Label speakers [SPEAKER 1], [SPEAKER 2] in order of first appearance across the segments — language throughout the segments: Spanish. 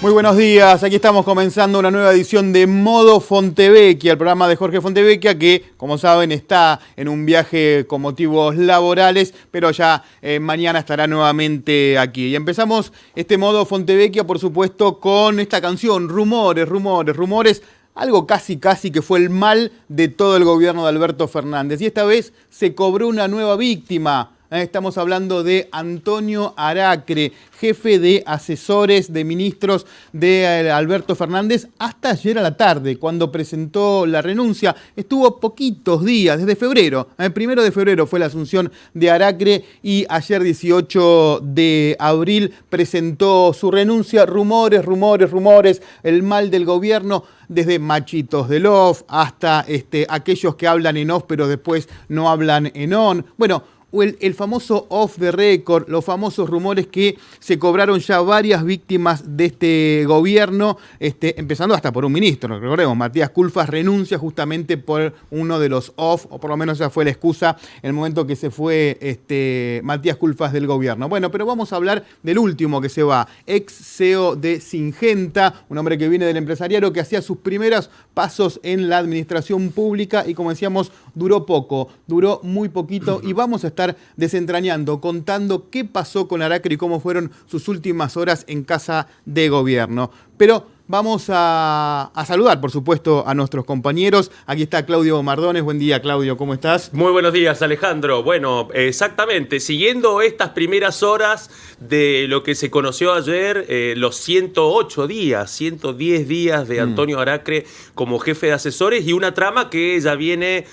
[SPEAKER 1] Muy buenos días, aquí estamos comenzando una nueva edición de Modo Fontevecchia, el programa de Jorge Fontevecchia que, como saben, está en un viaje con motivos laborales, pero ya mañana estará nuevamente aquí. Y empezamos este Modo Fontevecchia, por supuesto, con esta canción, Rumores, Rumores, Rumores, algo casi que fue el mal de todo el gobierno de Alberto Fernández. Y esta vez se cobró una nueva víctima. Estamos hablando de Antonio Aracre, jefe de asesores de ministros de Alberto Fernández, hasta ayer a la tarde, cuando presentó la renuncia. Estuvo poquitos días, desde febrero. El 1 de febrero fue la asunción de Aracre y ayer 18 de abril presentó su renuncia. Rumores, rumores, rumores, el mal del gobierno, desde machitos del off hasta aquellos que hablan en off pero después no hablan en on. Bueno, el famoso off the record, los famosos rumores que se cobraron ya varias víctimas de este gobierno, empezando hasta por un ministro. Recordemos, Matías Culfas renuncia justamente por uno de los off, o por lo menos esa fue la excusa en el momento que se fue Matías Culfas del gobierno. Bueno, pero vamos a hablar del último que se va, ex CEO de Syngenta, un hombre que viene del empresariado, que hacía sus primeros pasos en la administración pública y, como decíamos, duró poco, duró muy poquito, y vamos a estar desentrañando, contando qué pasó con Aracre y cómo fueron sus últimas horas en casa de gobierno. Pero vamos a saludar, por supuesto, a nuestros compañeros. Aquí está Claudio Mardones. Buen día, Claudio, ¿cómo estás?
[SPEAKER 2] Muy buenos días, Alejandro. Bueno, exactamente, siguiendo estas primeras horas de lo que se conoció ayer, los 108 días, 110 días de Antonio Aracre como jefe de asesores, y una trama que ya viene,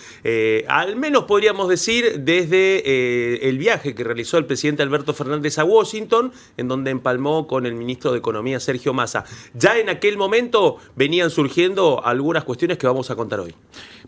[SPEAKER 2] al menos podríamos decir, desde el viaje que realizó el presidente Alberto Fernández a Washington, en donde empalmó con el ministro de Economía, Sergio Massa. Ya en aquel momento venían surgiendo algunas cuestiones que vamos a contar hoy.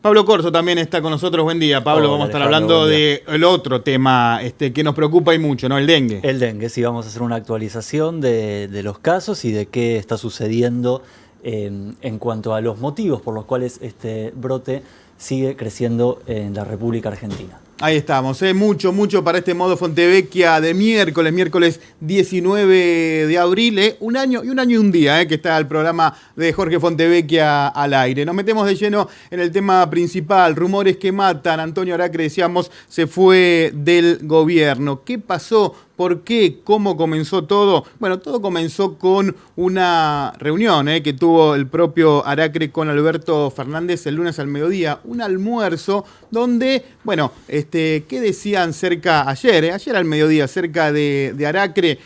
[SPEAKER 1] Pablo Corso también está con nosotros. Buen día, Pablo.
[SPEAKER 3] Hola,
[SPEAKER 1] vamos a estar
[SPEAKER 3] Alejandro,
[SPEAKER 1] hablando del otro tema que nos preocupa y mucho, ¿no? El dengue.
[SPEAKER 3] El dengue, sí, vamos a hacer una actualización de los casos y de qué está sucediendo en cuanto a los motivos por los cuales este brote sigue creciendo en la República Argentina.
[SPEAKER 1] Ahí estamos, mucho para este Modo Fontevecchia de miércoles 19 de abril, un año y un día que está el programa de Jorge Fontevecchia al aire. Nos metemos de lleno en el tema principal, rumores que matan. Antonio Aracre, decíamos, se fue del gobierno. ¿Qué pasó? ¿Por qué? ¿Cómo comenzó todo? Bueno, todo comenzó con una reunión que tuvo el propio Aracre con Alberto Fernández el lunes al mediodía, un almuerzo donde, bueno, ¿qué decían ayer al mediodía, cerca de Aracre?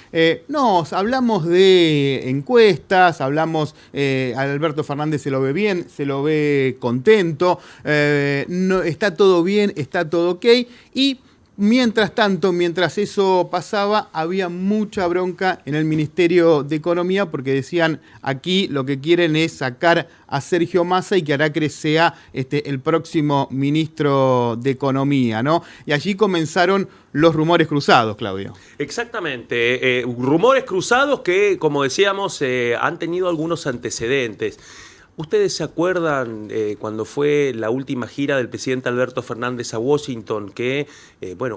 [SPEAKER 1] Hablamos de encuestas, hablamos, Alberto Fernández se lo ve bien, se lo ve contento, no, está todo bien, está todo ok, y mientras tanto, mientras eso pasaba, había mucha bronca en el Ministerio de Economía porque decían, aquí lo que quieren es sacar a Sergio Massa y que Aracre sea el próximo ministro de Economía, ¿no? Y allí comenzaron los rumores cruzados, Claudio.
[SPEAKER 2] Exactamente, rumores cruzados que, como decíamos, han tenido algunos antecedentes. ¿Ustedes se acuerdan cuando fue la última gira del presidente Alberto Fernández a Washington? Que,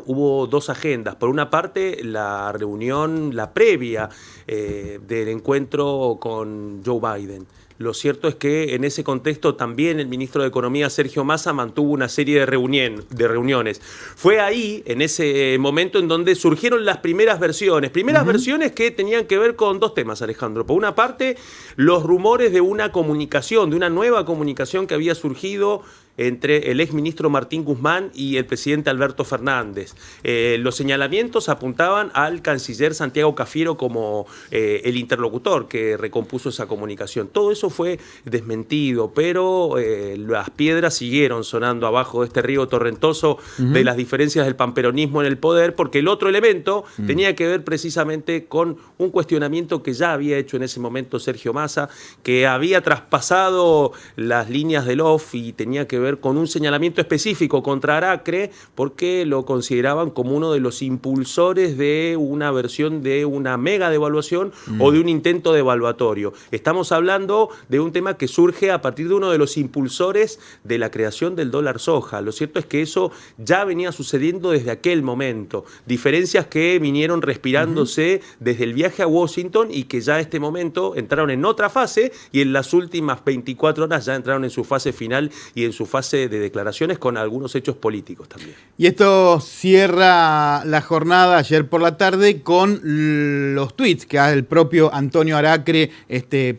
[SPEAKER 2] hubo dos agendas. Por una parte, la reunión, la previa del encuentro con Joe Biden. Lo cierto es que en ese contexto también el ministro de Economía, Sergio Massa, mantuvo una serie de reuniones. Fue ahí, en ese momento, en donde surgieron las primeras versiones. Versiones que tenían que ver con dos temas, Alejandro. Por una parte, los rumores de una comunicación, de una nueva comunicación que había surgido entre el exministro Martín Guzmán y el presidente Alberto Fernández. Los señalamientos apuntaban al canciller Santiago Cafiero como el interlocutor que recompuso esa comunicación. Todo eso fue desmentido, pero las piedras siguieron sonando abajo de este río torrentoso de las diferencias del panperonismo en el poder, porque el otro elemento tenía que ver precisamente con un cuestionamiento que ya había hecho en ese momento Sergio Massa, que había traspasado las líneas del off y tenía que ver ver con un señalamiento específico contra Aracre, porque lo consideraban como uno de los impulsores de una versión de una mega devaluación o de un intento devaluatorio. Estamos hablando de un tema que surge a partir de uno de los impulsores de la creación del dólar soja. Lo cierto es que eso ya venía sucediendo desde aquel momento. Diferencias que vinieron respirándose desde el viaje a Washington y que ya en este momento entraron en otra fase y en las últimas 24 horas ya entraron en su fase final y en su fase de declaraciones con algunos hechos políticos también.
[SPEAKER 1] Y esto cierra la jornada ayer por la tarde con los tweets que el propio Antonio Aracre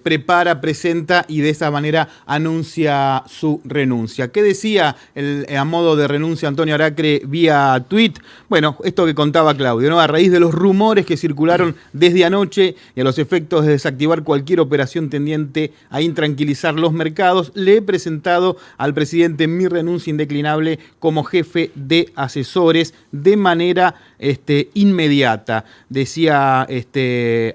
[SPEAKER 1] prepara, presenta y de esa manera anuncia su renuncia. ¿Qué decía a modo de renuncia Antonio Aracre vía tweet? Bueno, esto que contaba Claudio, ¿no? A raíz de los rumores que circularon desde anoche y a los efectos de desactivar cualquier operación tendiente a intranquilizar los mercados, le he presentado al presidente mi renuncia indeclinable como jefe de asesores de manera inmediata. Decía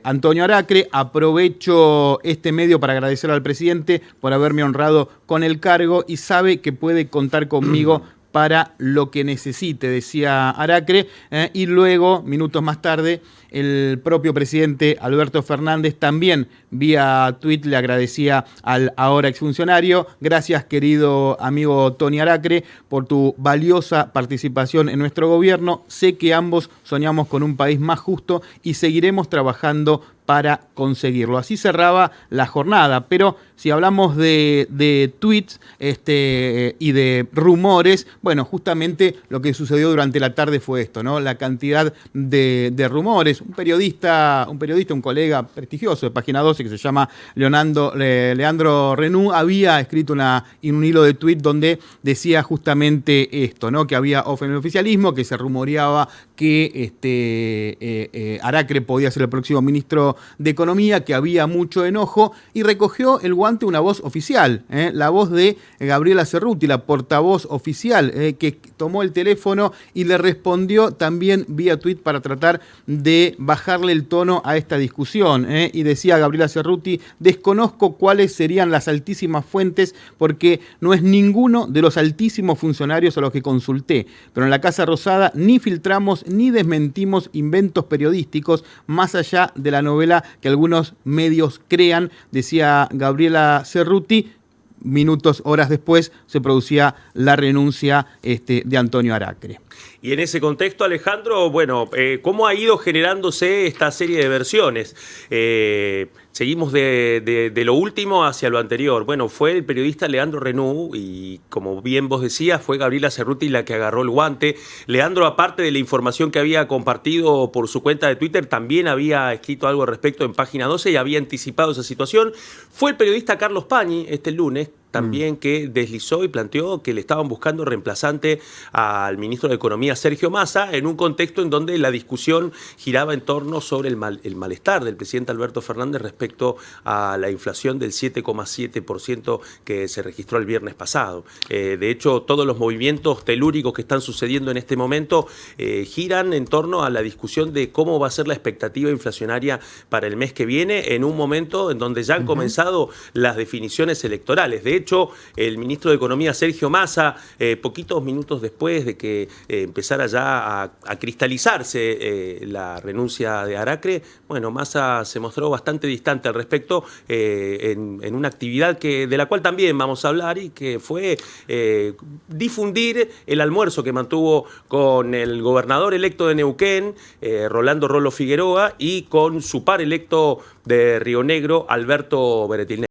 [SPEAKER 1] Antonio Aracre: aprovecho este medio para agradecer al presidente por haberme honrado con el cargo y sabe que puede contar conmigo para lo que necesite, decía Aracre, y luego, minutos más tarde, el propio presidente Alberto Fernández también vía tuit le agradecía al ahora exfuncionario: gracias, querido amigo Tony Aracre, por tu valiosa participación en nuestro gobierno. Sé que ambos soñamos con un país más justo y seguiremos trabajando para conseguirlo. Así cerraba la jornada, pero si hablamos de tweets y de rumores, bueno, justamente lo que sucedió durante la tarde fue esto, ¿no? La cantidad de rumores. Un periodista, un colega prestigioso de Página 12 que se llama Leandro Renú, había escrito un hilo de tweet donde decía justamente esto, ¿no? Que había en el oficialismo, que se rumoreaba que Aracre podía ser el próximo ministro de Economía, que había mucho enojo, y recogió el guante una voz oficial, la voz de Gabriela Cerruti, la portavoz oficial, que tomó el teléfono y le respondió también vía tuit para tratar de bajarle el tono a esta discusión. Y decía Gabriela Cerruti: desconozco cuáles serían las altísimas fuentes porque no es ninguno de los altísimos funcionarios a los que consulté, pero en la Casa Rosada ni filtramos ni desmentimos inventos periodísticos más allá de la novela que algunos medios crean, decía Gabriela Cerruti. Horas después se producía la renuncia de Antonio Aracre.
[SPEAKER 2] Y en ese contexto, Alejandro, bueno, ¿cómo ha ido generándose esta serie de versiones? Seguimos de lo último hacia lo anterior. Bueno, fue el periodista Leandro Renú y, como bien vos decías, fue Gabriela Cerruti la que agarró el guante. Leandro, aparte de la información que había compartido por su cuenta de Twitter, también había escrito algo al respecto en Página 12 y había anticipado esa situación. Fue el periodista Carlos Pañi este lunes también que deslizó y planteó que le estaban buscando reemplazante al ministro de Economía Sergio Massa, en un contexto en donde la discusión giraba en torno sobre el malestar del presidente Alberto Fernández respecto a la inflación del 7,7% que se registró el viernes pasado. De hecho, todos los movimientos telúricos que están sucediendo en este momento giran en torno a la discusión de cómo va a ser la expectativa inflacionaria para el mes que viene, en un momento en donde ya han comenzado las definiciones electorales. De hecho, el ministro de Economía Sergio Massa, poquitos minutos después de que empezara ya a cristalizarse la renuncia de Aracre, bueno, Massa se mostró bastante distante al respecto en una actividad de la cual también vamos a hablar, y que fue difundir el almuerzo que mantuvo con el gobernador electo de Neuquén, Rolando Rolo Figueroa, y con su par electo de Río Negro, Alberto Beretilnec.